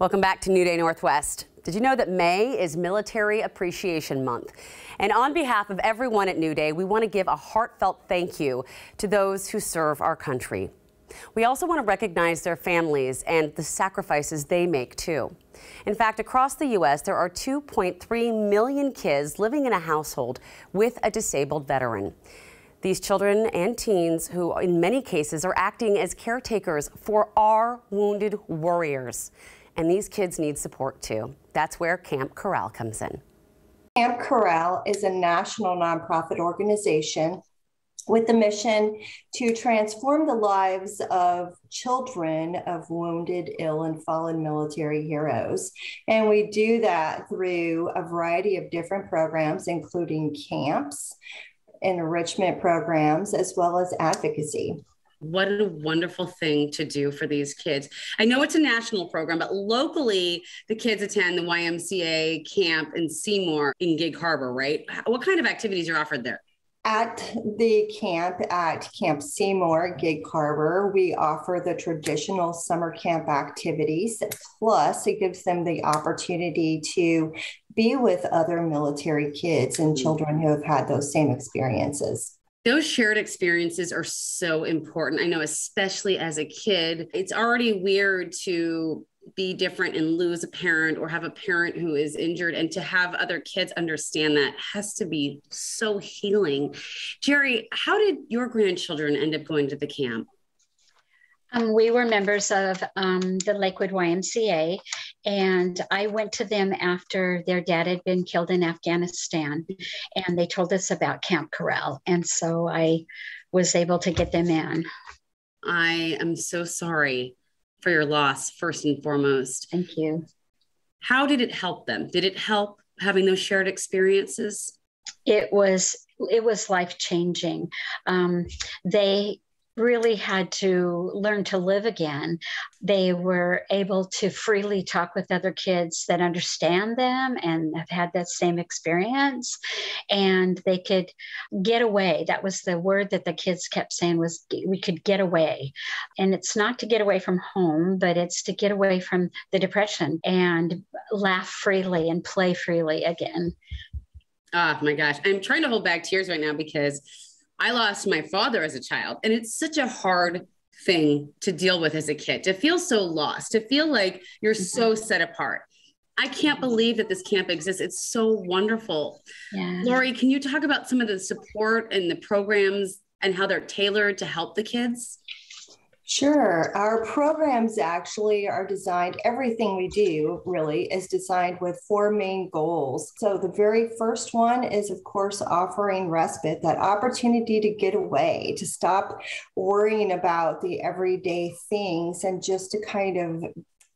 Welcome back to New Day Northwest. Did you know that May is Military Appreciation Month? And on behalf of everyone at New Day, we want to give a heartfelt thank you to those who serve our country. We also want to recognize their families and the sacrifices they make too. In fact, across the U.S., there are 2.3 million kids living in a household with a disabled veteran. These children and teens who in many cases are acting as caretakers for our wounded warriors. And these kids need support too. That's where Camp Corral comes in. Camp Corral is a national nonprofit organization with the mission to transform the lives of children of wounded, ill, and fallen military heroes. And we do that through a variety of different programs, including camps, enrichment programs, as well as advocacy. What a wonderful thing to do for these kids. I know it's a national program, but locally, the kids attend the YMCA camp in Seymour in Gig Harbor, right? What kind of activities are offered there? At the camp at Camp Seymour, Gig Harbor, we offer the traditional summer camp activities, plus it gives them the opportunity to be with other military kids and children who have had those same experiences. Those shared experiences are so important. I know, especially as a kid, it's already weird to be different and lose a parent or have a parent who is injured, and to have other kids understand that has to be so healing. Jerry, how did your grandchildren end up going to the camp? We were members of the Lakewood YMCA, and I went to them after their dad had been killed in Afghanistan, and they told us about Camp Corral, and so I was able to get them in. I am so sorry for your loss, first and foremost. Thank you. How did it help them? Did it help having those shared experiences? It was life-changing. They really had to learn to live again. They were able to freely talk with other kids that understand them and have had that same experience, and they could get away. That was the word that the kids kept saying, was we could get away. And it's not to get away from home, but it's to get away from the depression and laugh freely and play freely again. Oh my gosh. I'm trying to hold back tears right now because I lost my father as a child, and it's such a hard thing to deal with as a kid, to feel so lost, to feel like you're so set apart. I can't believe that this camp exists. It's so wonderful. Yeah. Lori, can you talk about some of the support and the programs and how they're tailored to help the kids? Sure. Our programs actually are designed, everything we do really is designed with four main goals. So the very first one is, of course, offering respite, that opportunity to get away, to stop worrying about the everyday things and just to kind of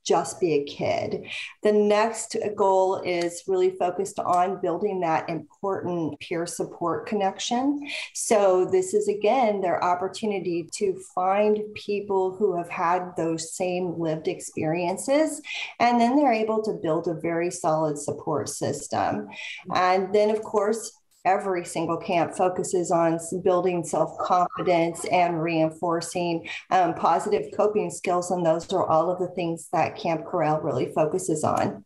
just be a kid. The next goal is really focused on building that important peer support connection. So this is, again, their opportunity to find people who have had those same lived experiences, and then they're able to build a very solid support system. And then, of course, every single camp focuses on building self-confidence and reinforcing positive coping skills. And those are all of the things that Camp Corral really focuses on.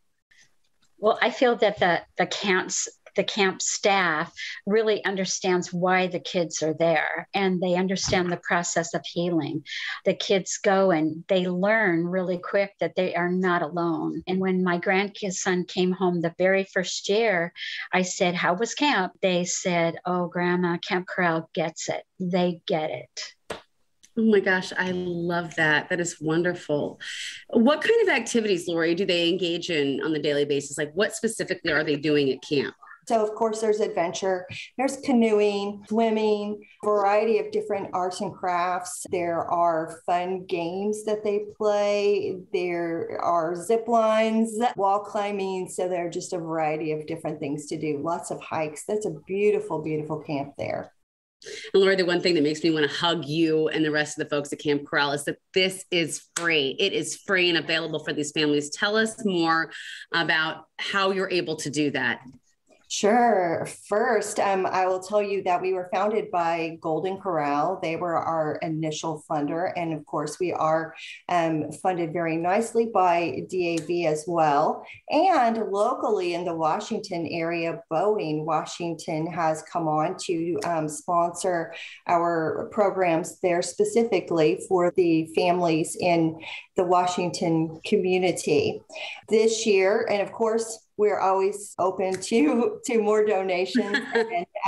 Well, I feel that the camp staff really understands why the kids are there, and they understand the process of healing. The kids go and they learn really quick that they are not alone. And when my grandson came home the very first year, I said, "How was camp?" They said, "Oh, Grandma, Camp Corral gets it. They get it." Oh my gosh, I love that. That is wonderful. What kind of activities, Lori, do they engage in on the daily basis? Like, what specifically are they doing at camp? So, of course, there's adventure, there's canoeing, swimming, variety of different arts and crafts. There are fun games that they play. There are zip lines, wall climbing. So there are just a variety of different things to do. Lots of hikes. That's a beautiful, beautiful camp there. And Lori, the one thing that makes me want to hug you and the rest of the folks at Camp Corral is that this is free. It is free and available for these families. Tell us more about how you're able to do that. Sure. First, I will tell you that we were founded by Corral. They were our initial funder. And of course, we are funded very nicely by DAV as well. And locally in the Washington area, Boeing, Washington has come on to sponsor our programs there specifically for the families in the Washington community this year. And of course, we're always open to more donations,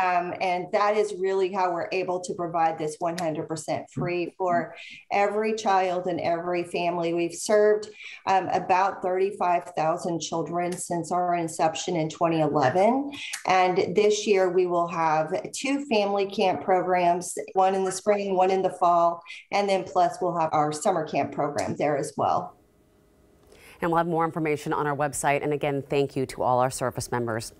and that is really how we're able to provide this 100% free for every child and every family. We've served about 35,000 children since our inception in 2011, and this year we will have 2 family camp programs, one in the spring, one in the fall, and then plus we'll have our summer camp program there as well. And we'll have more information on our website. And again, thank you to all our service members.